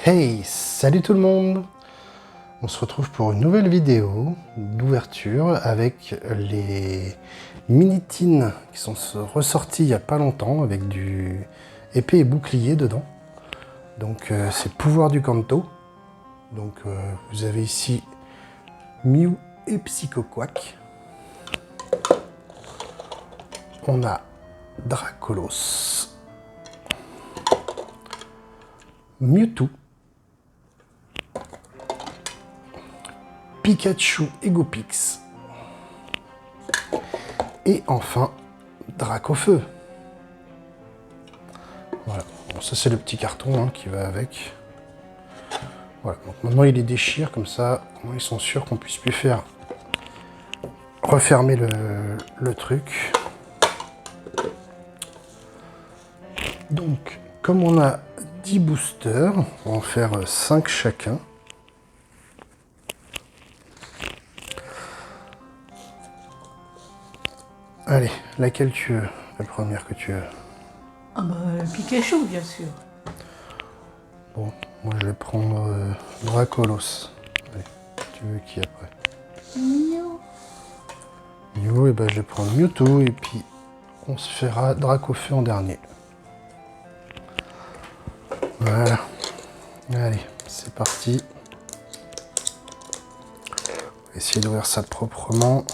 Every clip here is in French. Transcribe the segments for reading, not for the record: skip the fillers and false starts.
Hey, salut tout le monde! On se retrouve pour une nouvelle vidéo d'ouverture avec les mini-tins qui sont ressortis il n'y a pas longtemps avec du épée et bouclier dedans. Donc c'est pouvoir du Kanto. Donc vous avez ici Mew et Psycho Quack. On a Dracolos, Mewtwo, Pikachu et Gopix. Et enfin, Dracofeu. Voilà, bon, ça c'est le petit carton qui va avec. Voilà, donc maintenant il les déchire comme ça, ils sont sûrs qu'on puisse plus faire refermer le truc. Donc, comme on a 10 boosters, on va en faire 5 chacun. Allez, laquelle tu veux? La première que tu veux. Ah bah Pikachu bien sûr. Bon, moi je vais prendre Dracolos. Allez, tu veux qui après? Mignon. Mew, et ben je vais prendre Mewtwo et puis on se fera Dracofeu en dernier. Voilà. Allez, c'est parti. On va essayer d'ouvrir ça proprement.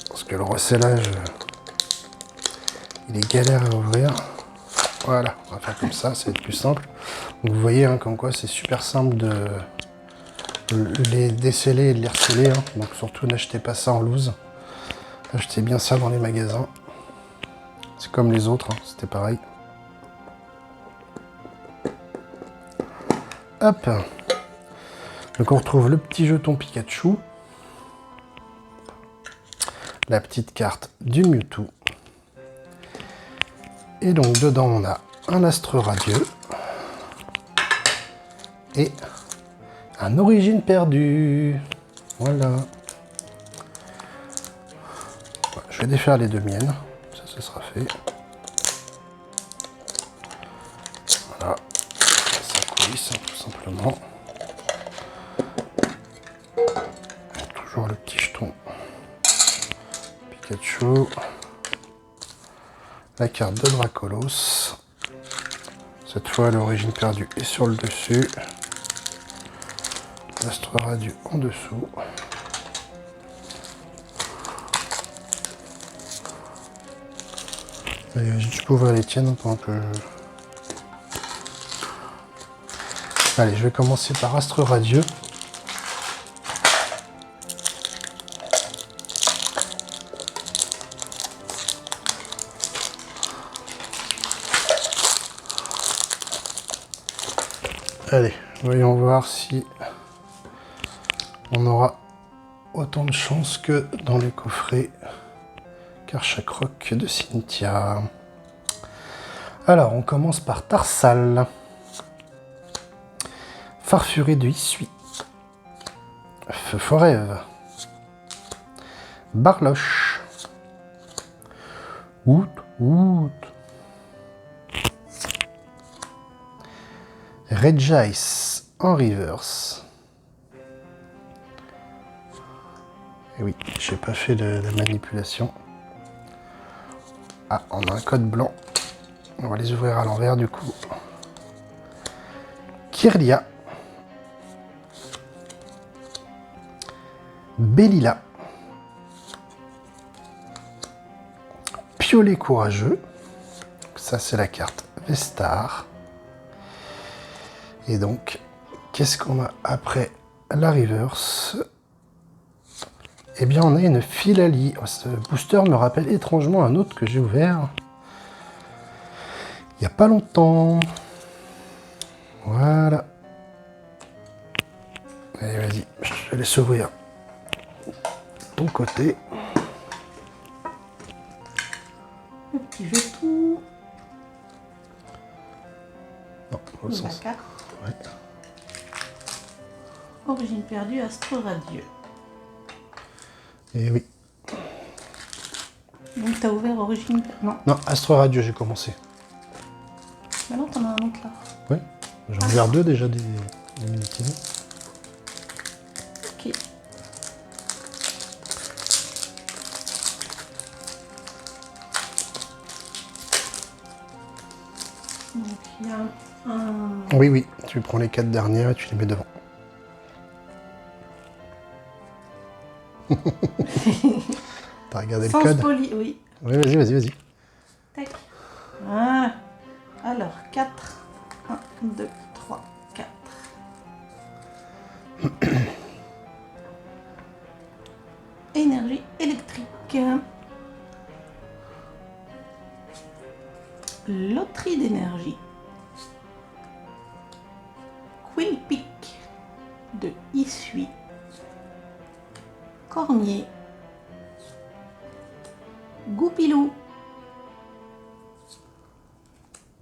Parce que le recellage, il est galère à ouvrir. Voilà, on va faire comme ça, ça va être plus simple. Donc vous voyez, comme quoi c'est super simple de les déceler et de les receller. Donc surtout n'achetez pas ça en loose. Achetez bien ça dans les magasins. C'est comme les autres, c'était pareil. Hop. Donc on retrouve le petit jeton Pikachu. La petite carte du Mewtwo. Et donc dedans on a un astre radieux. Et un origine perdue. Voilà. Je vais défaire les deux miennes. Ça, ce sera fait. Voilà. Ça coulisse, tout simplement. Toujours le petit jeton Pikachu. La carte de Dracolos. Cette fois, l'origine perdue est sur le dessus. L'astre radieux en dessous. Je peux ouvrir les tiennes pendant que Allez, je vais commencer par Astre Radieux. Allez, voyons voir si on aura autant de chance que dans les coffrets Karchakroc de Cynthia. Alors, on commence par Tarsal. Farfuret de Issui. Feu Forève. Barloche. Woot Woot. Regice en reverse. Et oui, j'ai pas fait de la manipulation. Ah, on a un code blanc. On va les ouvrir à l'envers du coup. Kirlia. Bellila. Piolet courageux. Ça c'est la carte Vestar. Et donc, qu'est-ce qu'on a après la reverse? Eh bien, on a une Philalie. Oh, ce booster me rappelle étrangement un autre que j'ai ouvert il n'y a pas longtemps. Voilà. Allez, vas-y, je te laisse ouvrir ton côté. Le petit jeton. Non, dans le sens. La carte. Ouais. Origine perdue, Astre Radieux. Et oui. Donc t'as ouvert Origine... Non. Non, Astre Radieux, j'ai commencé. Maintenant t'en as un autre là. Ouais. J'en regarde deux déjà des Minitines. Ok. Donc il y a un... Oui, oui, tu prends les 4 dernières et tu les mets devant. T'as regardé le Sans code? poli, oui. Oui, vas-y, vas-y, vas-y. Tac. Ah. Alors, 4. 1, 2, 3, 4. Énergie électrique. Loterie d'énergie. Quillpick de Issui. Cormier. Goupilou.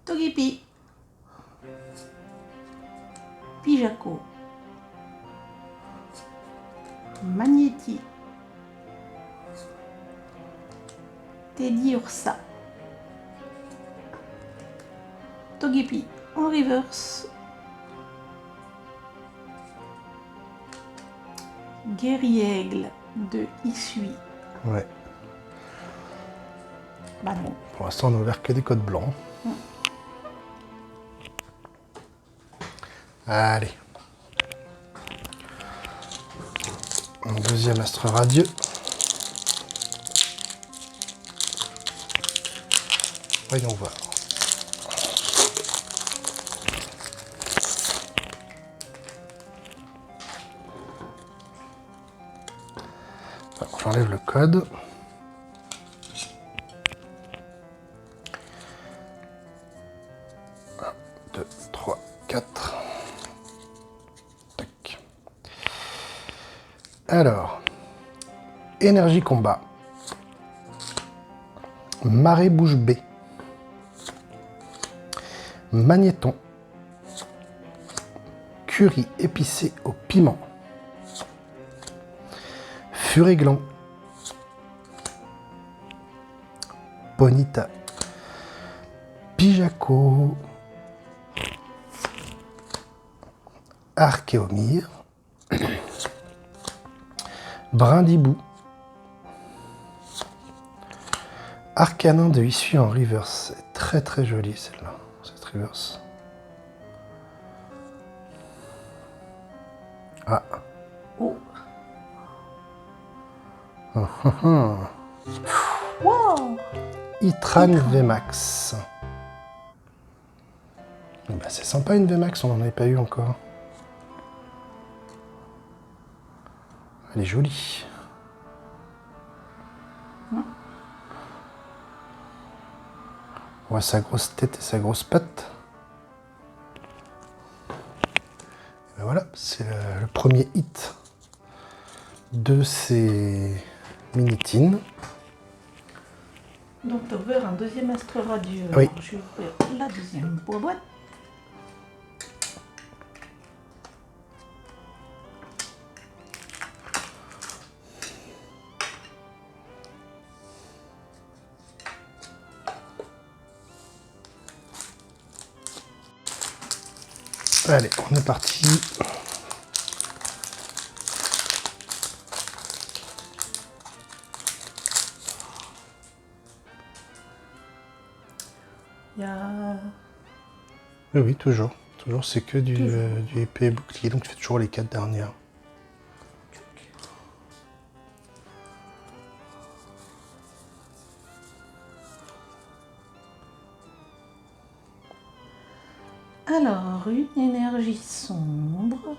Togepi. Pijaco. Magnéti. Teddy Ursa. Togepi en reverse. Guerriègle de Issui. Ouais. Bah non. Pour l'instant, on n'a ouvert que des codes blancs. Allez. Un deuxième astre radieux. Voyons voir. Alors, j'enlève le code. Un, deux, trois, quatre. Tac. Alors, énergie combat. Marée bouche B. Magnéton. Curry épicé au piment. Furéglan. Bonita. Pijaco. Archéomire. Brindibou. Arcanin de Issui en reverse. C'est très très joli celle-là, cette reverse. Ah. Oh. Wow. Itran VMAX. Bah, c'est sympa une VMAX, on n'en avait pas eu encore. Elle est jolie. On voit sa grosse tête et sa grosse patte. Et ben voilà, c'est le premier hit de ces Minitines. Donc tu as ouvert un deuxième astre radieux. Oui. Alors, je vais ouvrir la deuxième boîte. Allez, on est parti. Il y a... Oui, oui, toujours. Toujours, c'est que du épée bouclier, donc tu fais toujours les 4 dernières. Alors, une énergie sombre.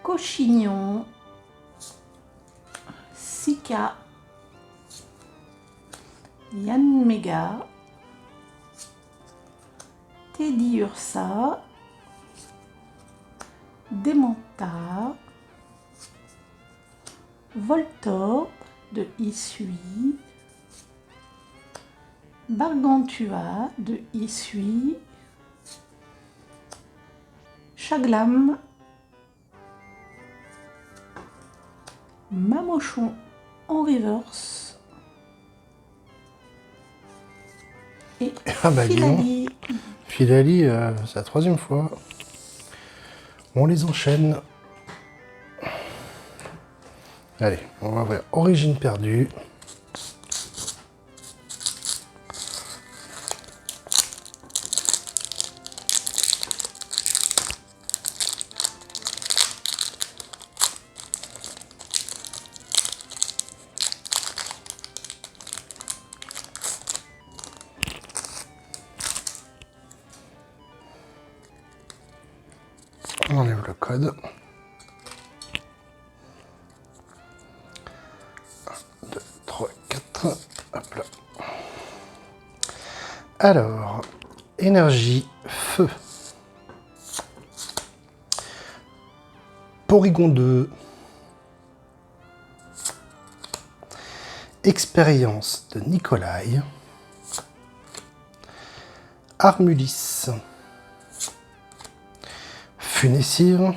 Cochignon. Sika. Yann Mega. Teddy Ursa. Demanta. Voltorb de Issui. Bargantua de Issui. Chaglam. Mamochon en reverse. et Ah bah dis donc. Filali. Filali, c'est la 3e fois. On les enchaîne. Allez, on va voir Origine perdue. On enlève le code. 1, 2, 3, 4. Hop là. Alors, énergie, feu. Porygon 2. Expérience de Nikolai. Armulis. Funessir.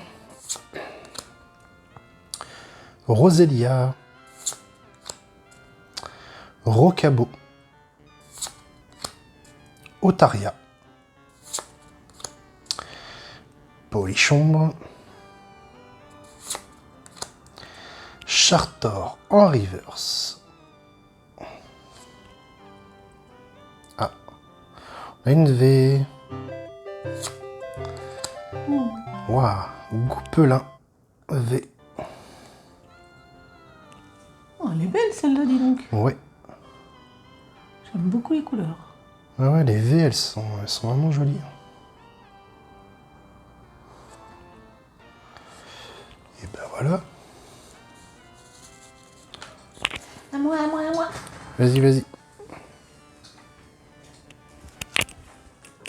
Roselia. Rocabo. Otaria. Polychombre. Chartor en reverse. Ah, on a une V. Waouh, Goupelin V. Oh, elle est belle celle-là, dis donc. Ouais. J'aime beaucoup les couleurs. Ah ouais, les V, elles sont vraiment jolies. Et ben voilà. À moi, à moi, à moi. Vas-y, vas-y.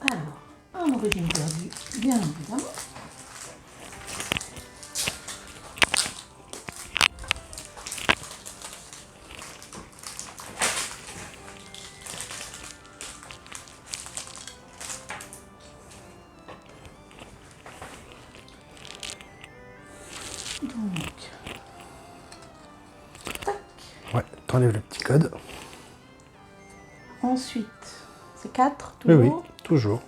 Alors, un origine perdue, bien évidemment. Donc, tac. Ouais, t'enlèves le petit code. Ensuite, c'est 4, Oui, toujours. oui, toujours.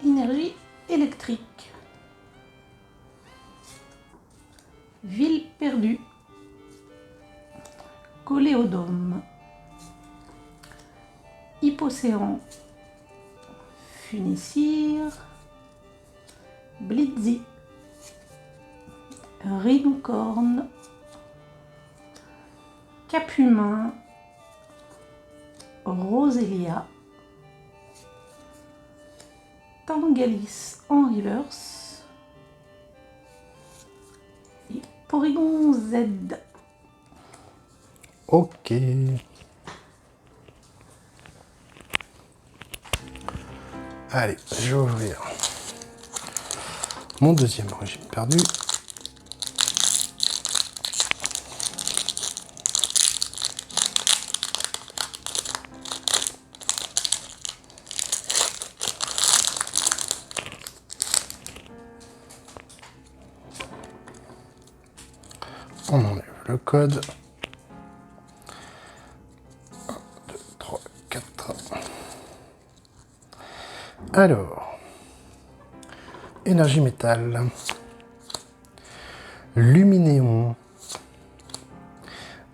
Énergie électrique. Ville perdue. Coléodome. Hypocéan. Funessir. Blitzy. Rhinocorne. Capumin. Roselia. Tangalis en reverse. Et Porygon Z. Ok. Allez, je vais ouvrir mon deuxième origine perdue. On enlève le code. 1, 2, 3, 4. Alors, énergie métal, luminéon,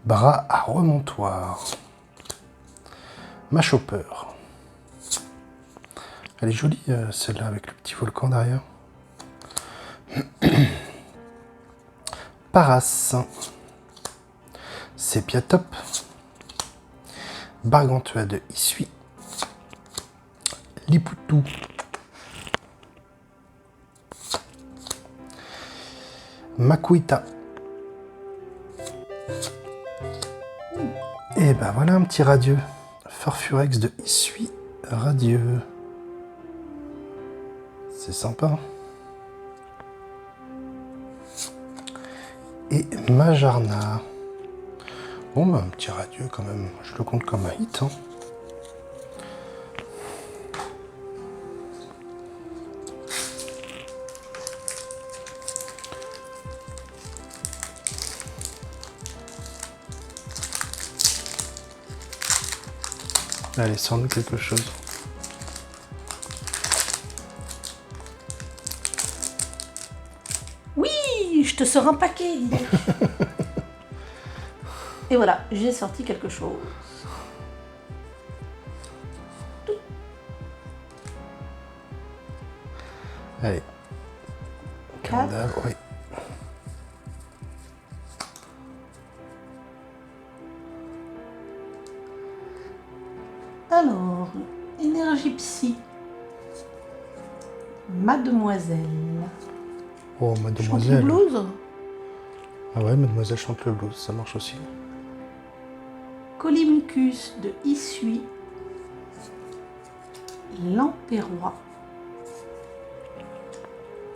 bras à remontoir, Machopper. Elle est jolie celle-là avec le petit volcan derrière. Paras, Sépiatop, Bargantua de Issui, Lipoutou, Makuita. Et ben voilà un petit radieux. Farfurex de Issui radieux. C'est sympa. Et Majarna. Bon bah un petit radieux quand même. Je le compte comme un hit. Hein. Allez, sors-nous quelque chose. Oui, je te sors un paquet, dis donc. Et voilà, j'ai sorti quelque chose. Allez. Candale, oui. Alors, énergie psy. Mademoiselle. Oh, Chante le mademoiselle. blues. Ah ouais, mademoiselle chante le blues, ça marche aussi. Colimicus de Issui. Lampérois.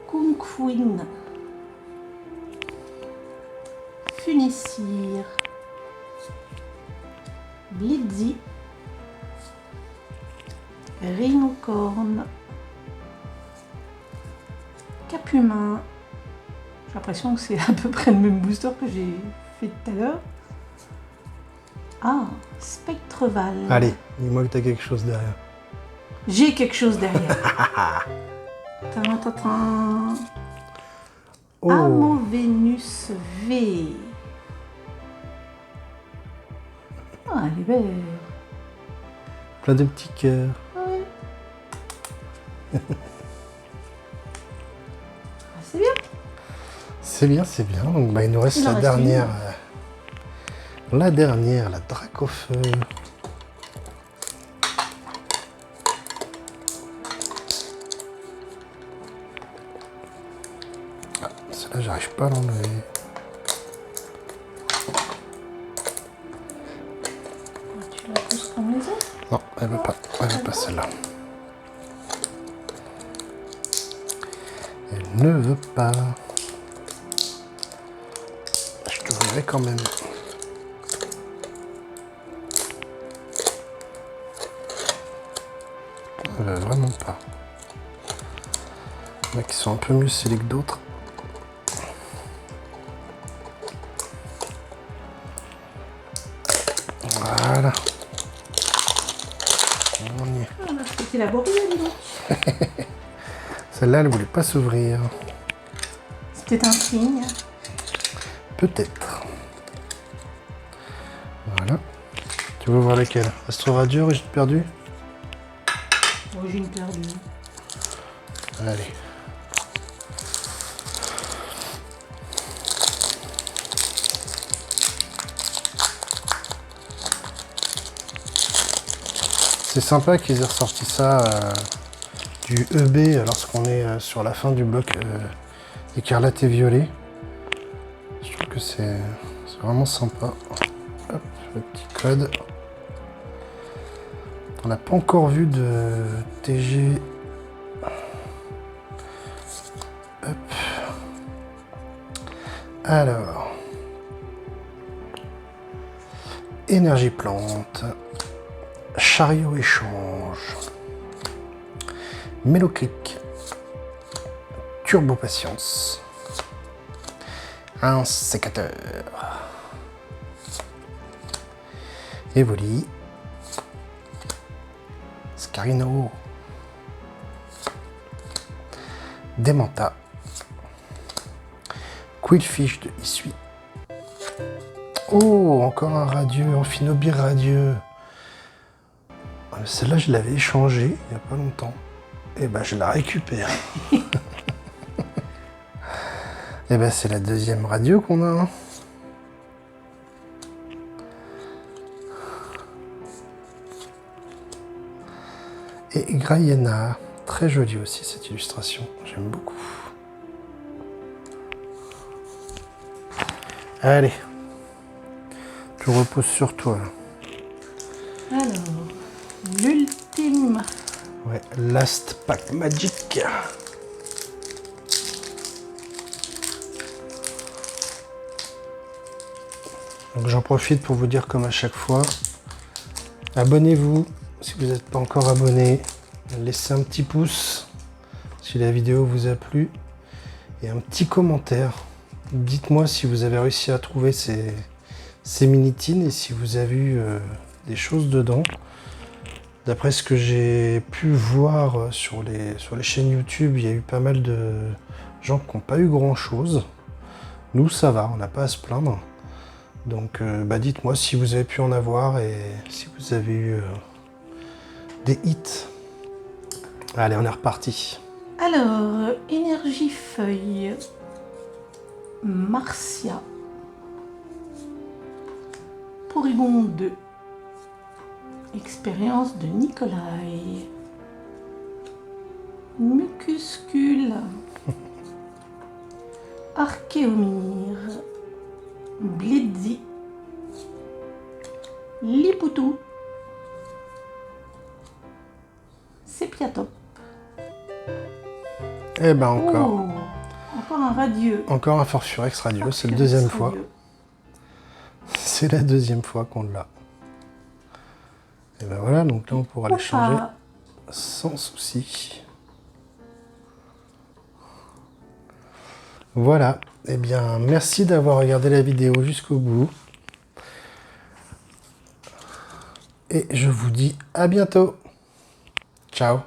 Kunkwin. Funicire. Blitzy. Rhinocorne. Capumin. J'ai l'impression que c'est à peu près le même booster que j'ai fait tout à l'heure. Ah, Spectreval. Allez, dis-moi que t'as quelque chose derrière. J'ai quelque chose derrière. Tadam. Oh, Amovenus V. Ah, elle est belle. plein de petits cœurs. Ouais. Ah, c'est bien. C'est bien, c'est bien. Donc bah, il nous reste Il en la reste dernière. La dernière, la Dracofeu. Ah, celle-là, j'arrive pas à l'enlever. Tu la pousses comme les autres. Non, elle veut pas. Elle veut pas celle-là. Elle ne veut pas. Je te voudrais quand même. Elle veut vraiment pas. Il y en a qui sont un peu mieux scellés que d'autres. Voilà. On y est. Ah, bah, c'était laborieux, dis donc. Celle-là, elle voulait pas s'ouvrir. C'était un signe. Peut-être. Voilà. Tu veux voir laquelle? Astro Radio, Origine perdue? Origine perdue. Allez. C'est sympa qu'ils aient ressorti ça du EB lorsqu'on est sur la fin du bloc écarlate et violet. Je trouve que c'est vraiment sympa. Hop, le petit code. On n'a pas encore vu de TG. Hop. Alors. Énergie plante. Chariot échange. Méloclic. Turbo patience. Un sécateur. Evoli. Scarino. Demanta. Quillfish de Issui. Oh, encore un radieux, Amphinobir radieux. Celle-là, je l'avais échangée il n'y a pas longtemps. Et ben, je la récupère. Et ben, c'est la deuxième radio qu'on a. Et Grayena, très jolie aussi cette illustration, j'aime beaucoup. Allez, je repose sur toi. Alors, l'ultime. Ouais, Last Pack Magic. Donc j'en profite pour vous dire comme à chaque fois, abonnez-vous si vous n'êtes pas encore abonné, laissez un petit pouce si la vidéo vous a plu et un petit commentaire. Dites-moi si vous avez réussi à trouver ces mini-tins et si vous avez vu des choses dedans. D'après ce que j'ai pu voir sur les chaînes YouTube, il y a eu pas mal de gens qui n'ont pas eu grand chose. Nous ça va, on n'a pas à se plaindre. Donc dites-moi si vous avez pu en avoir et si vous avez eu des hits. Allez, on est reparti. Alors, énergie feuille. Marcia. Porygon 2. Expérience de Nikolai. Mucuscule. Archéomir. Blitzy. Lipoutou. Sépiatop. Eh ben encore. Oh, encore un radieux. Encore un Farfurex radieux, c'est la deuxième fois. C'est la deuxième fois qu'on l'a. Et ben voilà, donc là on pourra les changer sans souci. Voilà, et bien merci d'avoir regardé la vidéo jusqu'au bout. Et je vous dis à bientôt. Ciao.